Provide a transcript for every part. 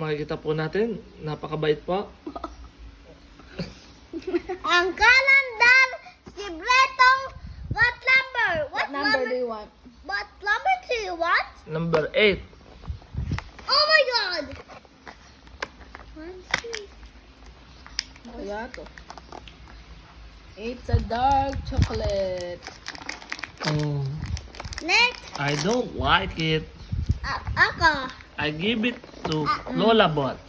Makikita po natin, napakabait po. Ang kalendar, si Bretong, what number? What number do you want? What number do you want? Number 8. Oh my God! One, two. Kaya to. It's a dark chocolate. Oh, Next, I don't like it. ako. I give it to Lola Bot.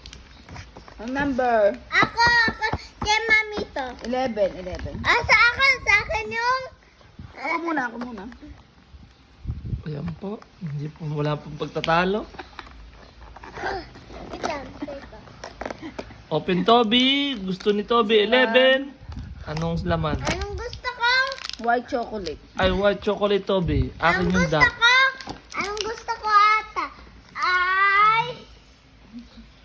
Ang number? Ako, kay Mami to. 11. Sa akin yung... Ako muna. Ayan po, hindi po, wala pong pagtatalo. Wait lang, ito. Open Toby, gusto ni Toby 11. Anong laman? Anong gusto ko? White chocolate. Ay, white chocolate Toby. Akin yung dark. Anong gusto ko ata? Ay,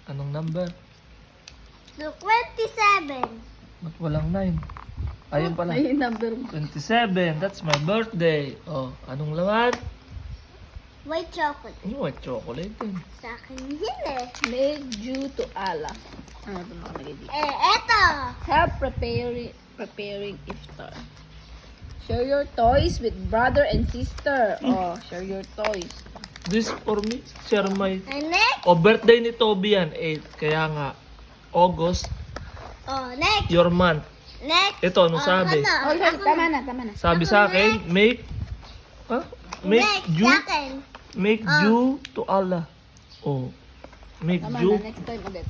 Anong number? 27. Ba't walang 9? Ayun pala. Ay, yung number mo. 27, that's my birthday. Oh, anong laman? White chocolate. Yung white chocolate din. Sa akin yun eh. Made due to Allah. Ano ito nakalagay dito? Eto. Help preparing iftar. Share your toys with brother and sister. Oh, share your toys. This for me, share my... And next. Oh, birthday ni Toby yan, 8. Kaya nga, August, Oh, next. your month. Next. Ito, anong sabi? Oh, tama na. Sabi sa akin, make Next, due, sa akin. make due to Allah. Oh, make Tama due. na, next time ulit.